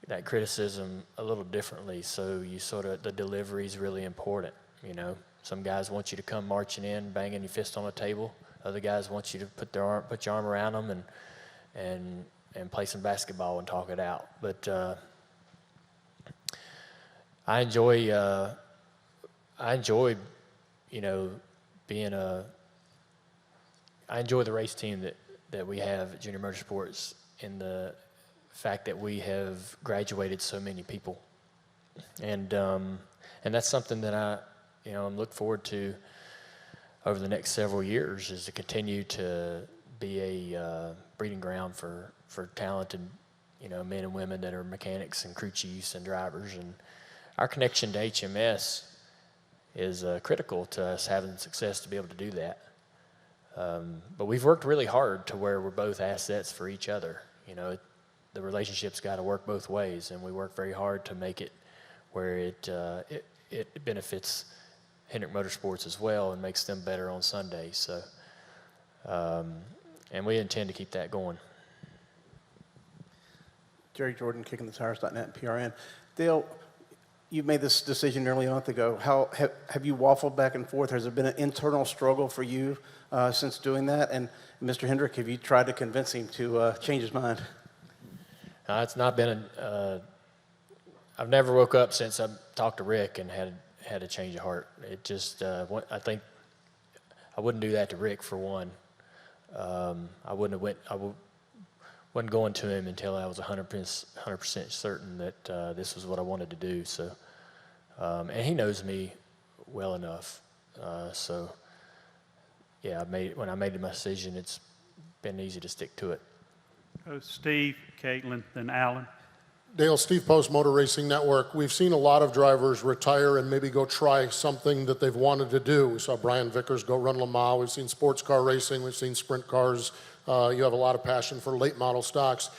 that criticism a little differently, so the delivery is really important, you know. Some guys want you to come marching in, banging your fist on the table. Other guys want you to put your arm around them and play some basketball and talk it out. But I enjoy, you know, I enjoy the race team that we have at Junior Motorsports, in the fact that we have graduated so many people, and that's something that I'm looking forward to over the next several years, is to continue to be a breeding ground for talented, you know, men and women that are mechanics and crew chiefs and drivers. And our connection to HMS is critical to us having success to be able to do that. But we've worked really hard to where we're both assets for each other. You know, the relationship's got to work both ways, and we work very hard to make it where it benefits Hendrick Motorsports as well and makes them better on Sunday. So, and we intend to keep that going. Jerry Jordan, KickingTheTires.net and PRN. Dale, you made this decision nearly a month ago. How have you waffled back and forth? Has there been an internal struggle for you since doing that? And Mr. Hendrick, have you tried to convince him to change his mind? It's not been I've never woke up since I talked to Rick and had a change of heart. It just, I think I wouldn't do that to Rick for one. I wasn't going to him until I was 100% certain that this was what I wanted to do. So, and he knows me well enough. So, yeah, when I made my decision, it's been easy to stick to it. Steve, Caitlin, then Alan. Dale, Steve Post, Motor Racing Network. We've seen a lot of drivers retire and maybe go try something that they've wanted to do. We saw Brian Vickers go run Le Mans. We've seen sports car racing. We've seen sprint cars. You have a lot of passion for late model stocks.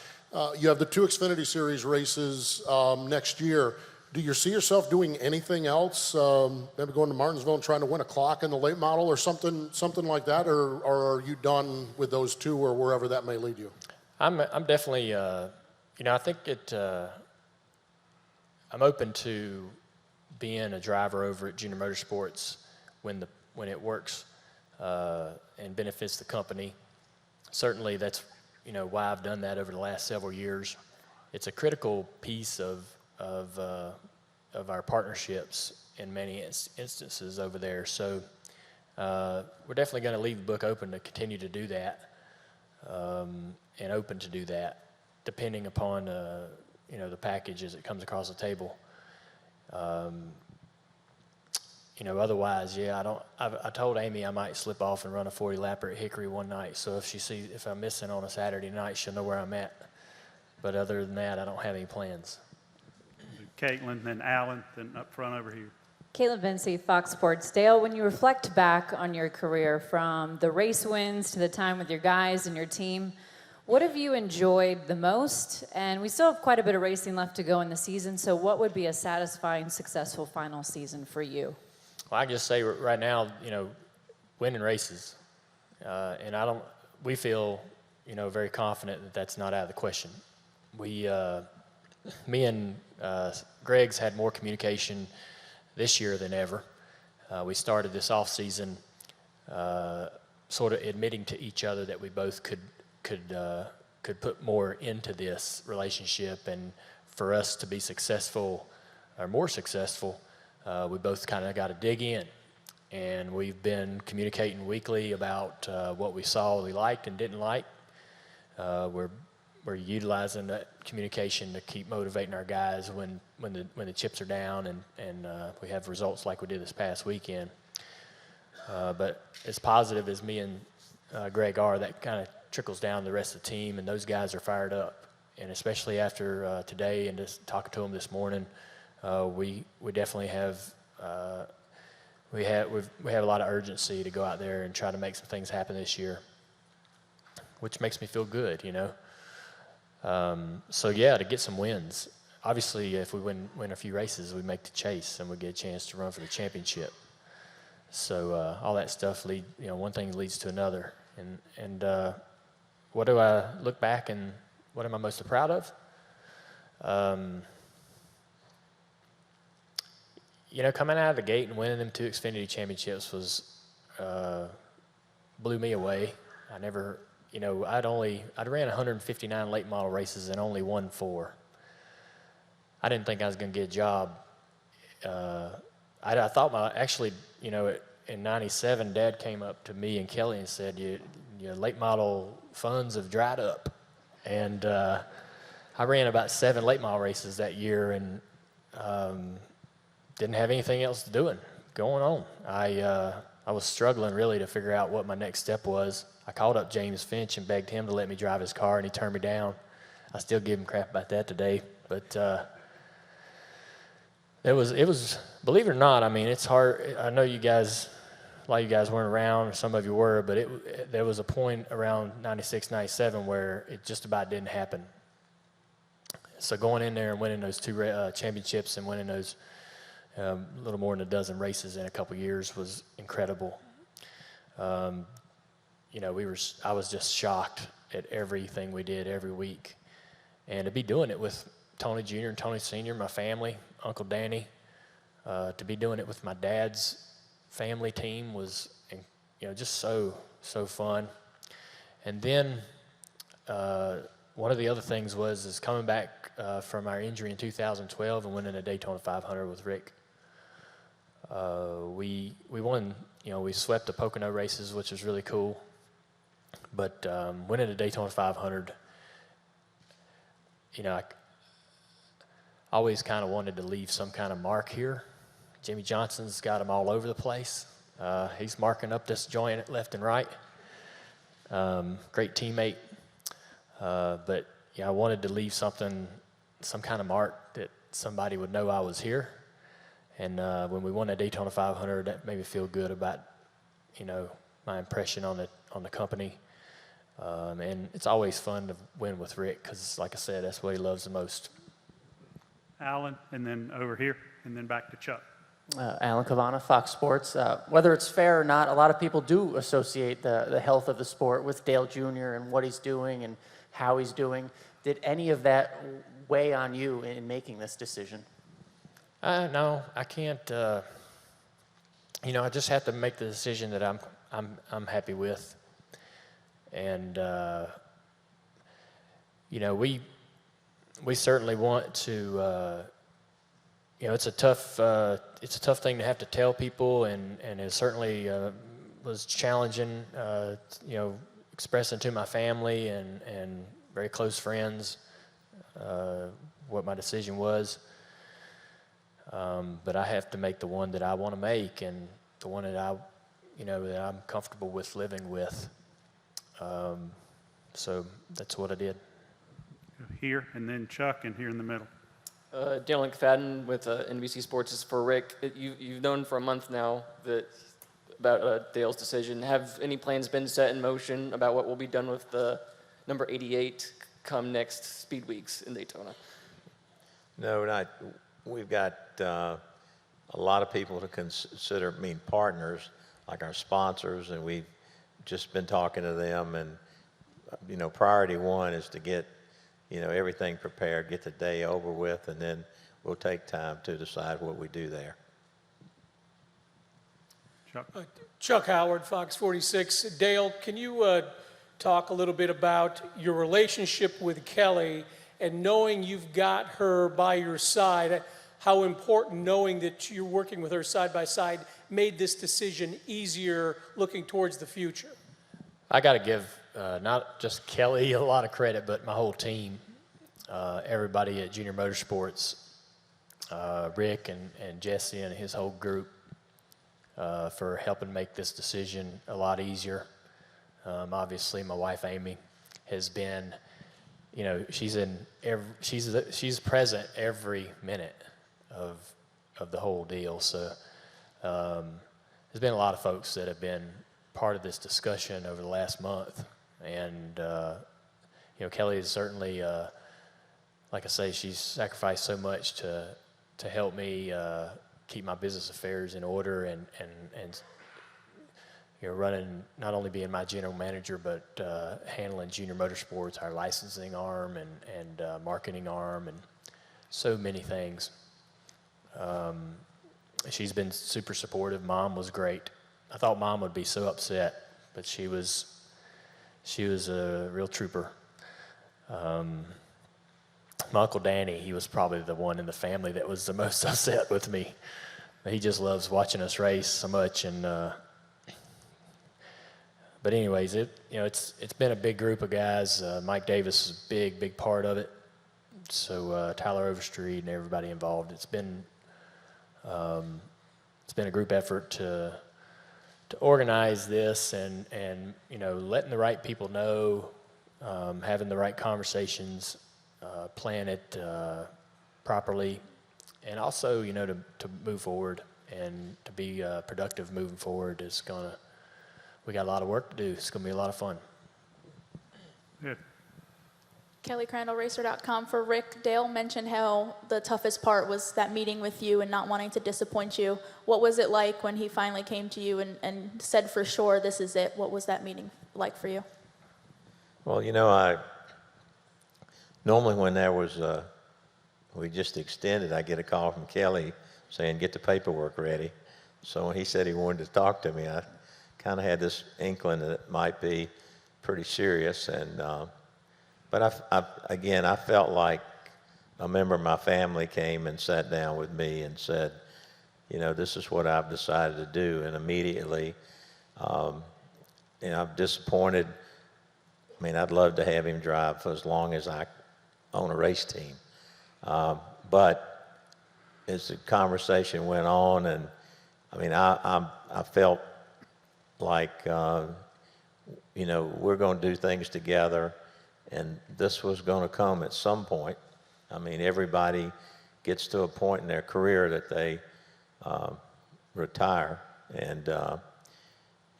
You have the 2 Xfinity Series races next year. Do you see yourself doing anything else? Maybe going to Martinsville and trying to win a clock in the late model or something like that? Or are you done with those 2 or wherever that may lead you? I'm definitely, I think I'm open to being a driver over at Junior Motorsports when it works and benefits the company. Certainly, that's why I've done that over the last several years. It's a critical piece of our partnerships in many instances over there. So we're definitely going to leave the book open to continue to do that, and open to do that, depending upon the package as it comes across the table. Otherwise, I told Amy I might slip off and run a 40-lapper at Hickory one night. So if I'm missing on a Saturday night, she'll know where I'm at. But other than that, I don't have any plans. Caitlin, then Alan, then up front over here. Caitlin Vinci, Fox Sports. Dale, when you reflect back on your career from the race wins to the time with your guys and your team, what have you enjoyed the most? And we still have quite a bit of racing left to go in the season, so what would be a satisfying, successful final season for you? Well, I can just say right now, winning races, and we feel, very confident that that's not out of the question. Me and Greg's had more communication this year than ever. We started this off season sort of admitting to each other that we both could put more into this relationship, and for us to be successful or more successful, we both kind of got to dig in. And we've been communicating weekly about what we saw we liked and didn't like. We're utilizing that communication to keep motivating our guys when the chips are down and we have results like we did this past weekend. But as positive as me and Greg are, that kind of trickles down to the rest of the team, and those guys are fired up. And especially after today and just talking to them this morning, we definitely have we have a lot of urgency to go out there and try to make some things happen this year, which makes me feel good, So to get some wins. Obviously, if we win a few races, we make the chase and we get a chance to run for the championship. So all that stuff one thing leads to another. And what do I look back and what am I most proud of? Coming out of the gate and winning them 2 Xfinity championships blew me away. I never, I'd ran 159 late model races and only won 4. I didn't think I was going to get a job. I thought in '97, Dad came up to me and Kelly and said, your late model funds have dried up. And I ran about 7 late model races that year and didn't have anything else going on. I was struggling really to figure out what my next step was. I called up James Finch and begged him to let me drive his car, and he turned me down. I still give him crap about that today, but it was, believe it or not, it's hard. I know you guys, a lot of you guys weren't around, or some of you were, but there was a point around 96, 97 where it just about didn't happen. So going in there and winning those two championships and winning those a little more than a dozen races in a couple years was incredible. You know, I was just shocked at everything we did every week. And to be doing it with Tony Jr. and Tony Sr., my family, Uncle Danny, to be doing it with my dad's family team was, you know, just so fun. And then one of the other things is coming back from our injury in 2012 and winning a Daytona 500 with Rick. We won, you know, we swept the Pocono races, which was really cool. But winning a Daytona 500, you know, I always kind of wanted to leave some kind of mark here. Jimmy Johnson's got them all over the place. He's marking up this joint left and right. Great teammate. But yeah, I wanted to leave some kind of mark that somebody would know I was here. And when we won a Daytona 500, that made me feel good about, you know, my impression on the company. And it's always fun to win with Rick because, like I said, that's what he loves the most. Alan, and then over here, and then back to Chuck. Alan Cavana, Fox Sports. Whether it's fair or not, a lot of people do associate the health of the sport with Dale Jr. and what he's doing and how he's doing. Did any of that weigh on you in making this decision? No, I can't. You know, I just have to make the decision that I'm happy with. And you know, we certainly want to. You know, it's a tough thing to have to tell people, and it certainly was challenging. You know, expressing to my family and very close friends what my decision was. But I have to make the one that I want to make, and the one that that I'm comfortable with living with. So that's what I did. Here, and then Chuck, and here in the middle. Dale McFadden with NBC Sports is for Rick. You've known for a month now about Dale's decision. Have any plans been set in motion about what will be done with the number 88 come next Speed Weeks in Daytona? No, not. We've got a lot of people to consider, partners, like our sponsors, and we've just been talking to them. And, you know, priority one is to get, you know, everything prepared, get the day over with, and then we'll take time to decide what we do there. Chuck. Chuck Howard, Fox 46. Dale, can you talk a little bit about your relationship with Kelly and knowing you've got her by your side, how important knowing that you're working with her side by side made this decision easier looking towards the future? I got to give not just Kelly a lot of credit, but my whole team, everybody at Junior Motorsports, Rick and Jesse and his whole group for helping make this decision a lot easier. Obviously, my wife Amy has been, you know, she's present every minute of the whole deal. So there's been a lot of folks that have been part of this discussion over the last month, and you know, Kelly is certainly, like I say, she's sacrificed so much to help me keep my business affairs in order and you know, running, not only being my general manager, but handling Junior Motorsports, our licensing arm and marketing arm, and so many things. She's been super supportive. Mom was great. I thought Mom would be so upset, but she was a real trooper. My Uncle Danny, he was probably the one in the family that was the most upset with me. He just loves watching us race so much, and but anyways, it's been a big group of guys. Mike Davis is a big part of it. So Tyler Overstreet and everybody involved. It's been a group effort to organize this and you know, letting the right people know, having the right conversations, plan it properly, and also, you know, to move forward and to be productive moving forward is we got a lot of work to do. It's gonna be a lot of fun. Good. KellyCrandallRacer.com. For Rick, Dale mentioned how the toughest part was that meeting with you and not wanting to disappoint you. What was it like when he finally came to you and said for sure, this is it? What was that meeting like for you? Well, you know, I normally when there was we just extended, I get a call from Kelly saying, get the paperwork ready. So when he said he wanted to talk to me, I kind of had this inkling that it might be pretty serious. And but I felt like a member of my family came and sat down with me and said, you know, this is what I've decided to do. And immediately, you know, I'm disappointed. I mean, I'd love to have him drive for as long as I own a race team. But as the conversation went on, and I mean, I felt like, you know, we're going to do things together, and this was going to come at some point. I mean, everybody gets to a point in their career that they retire, and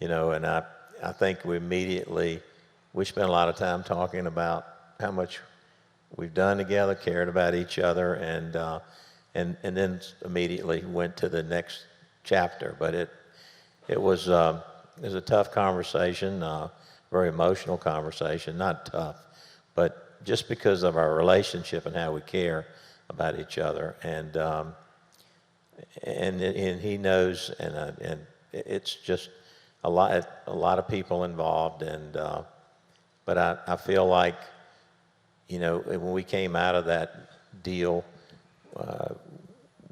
you know, and I think we spent a lot of time talking about how much we've done together, cared about each other, and then immediately went to the next chapter. But it was a tough conversation, very emotional conversation. Not tough, but just because of our relationship and how we care about each other, and he knows, and it's just a lot of people involved, and but I feel like, you know, when we came out of that deal,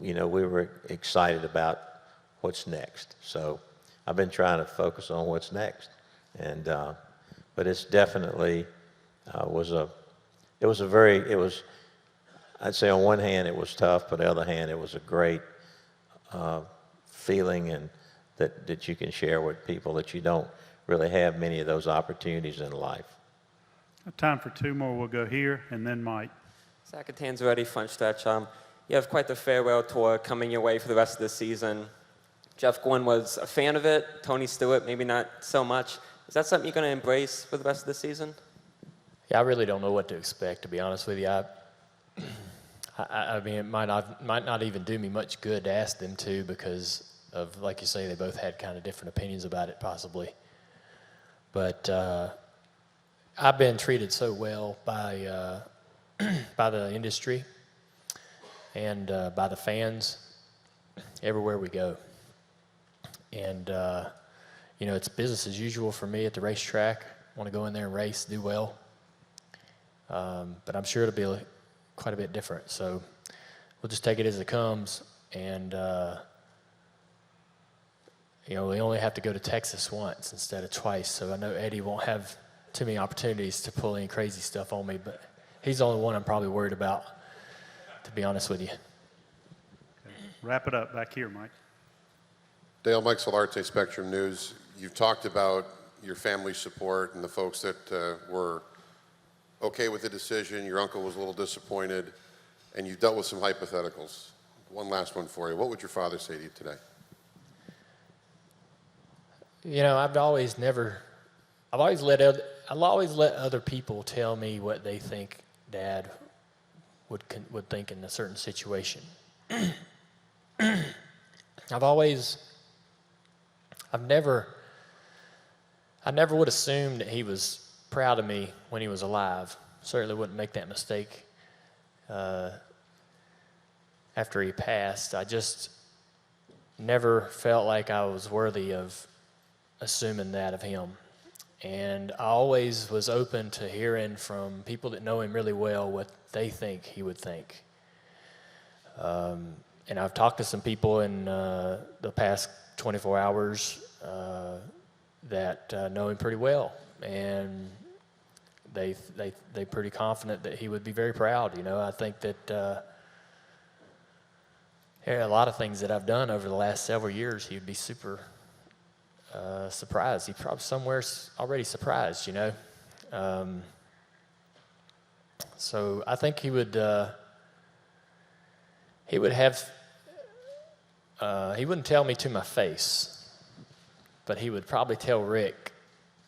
you know, we were excited about what's next. So I've been trying to focus on what's next, and but it's definitely I'd say on one hand it was tough, but on the other hand it was a great feeling, and that you can share with people that you don't really have many of those opportunities in life. Time for two more. We'll go here, and then Mike. Second hand's ready, front stretch. You have quite the farewell tour coming your way for the rest of the season. Jeff Gordon was a fan of it. Tony Stewart, maybe not so much. Is that something you're going to embrace for the rest of the season? Yeah, I really don't know what to expect, to be honest with you. I mean, it might not even do me much good to ask them to, because of, like you say, they both had kind of different opinions about it, possibly. But I've been treated so well by by the industry and by the fans everywhere we go. And, you know, it's business as usual for me at the racetrack. I want to go in there and race, do well. But I'm sure it'll be quite a bit different. So we'll just take it as it comes. And, you know, we only have to go to Texas once instead of twice. So I know Eddie won't have too many opportunities to pull any crazy stuff on me. But he's the only one I'm probably worried about, to be honest with you. Okay. Wrap it up back here, Mike. Dale, Mike Solarte, Spectrum News. You've talked about your family's support and the folks that were okay with the decision. Your uncle was a little disappointed, and you've dealt with some hypotheticals. One last one for you. What would your father say to you today? You know, I've always let other people tell me what they think Dad would think in a certain situation. I never would assume that he was proud of me when he was alive. Certainly wouldn't make that mistake after he passed. I just never felt like I was worthy of assuming that of him. And I always was open to hearing from people that know him really well what they think he would think. And I've talked to some people in the past 24 hours that know him pretty well, and they pretty confident that he would be very proud. You know, I think that a lot of things that I've done over the last several years, he would be super surprised. He's probably somewhere already surprised, you know. So I think he would have. He wouldn't tell me to my face, but he would probably tell Rick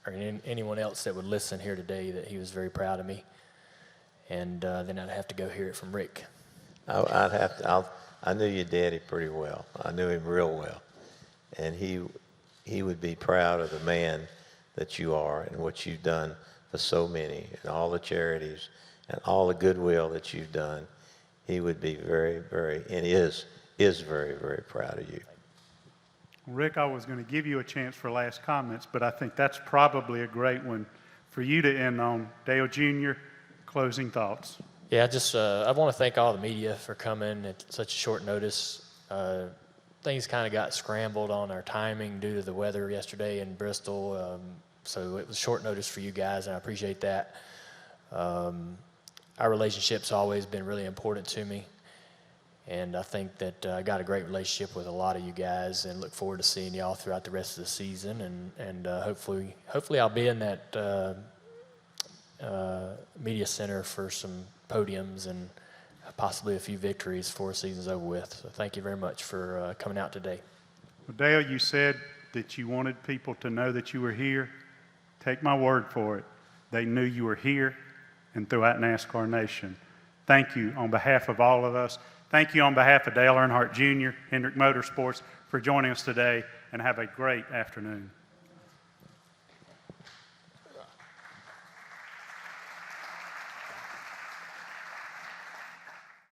or anyone else that would listen here today that he was very proud of me. and then I'd have to go hear it from Rick. I knew your daddy pretty well. I knew him real well. And he would be proud of the man that you are and what you've done for so many and all the charities and all the goodwill that you've done. He would be very, very, and is very, very proud of you. Rick, I was going to give you a chance for last comments, but I think that's probably a great one for you to end on. Dale Jr., closing thoughts. Yeah, I want to thank all the media for coming at such short notice. Things kind of got scrambled on our timing due to the weather yesterday in Bristol, so it was short notice for you guys, and I appreciate that. Our relationship's always been really important to me, and I think that I got a great relationship with a lot of you guys, and look forward to seeing y'all throughout the rest of the season, and hopefully I'll be in that media center for some podiums and possibly a few victories before the season's over with. So thank you very much for coming out today. Well, Dale, you said that you wanted people to know that you were here. Take my word for it. They knew you were here and throughout NASCAR Nation. Thank you on behalf of all of us. Thank you on behalf of Dale Earnhardt Jr., Hendrick Motorsports, for joining us today, and have a great afternoon.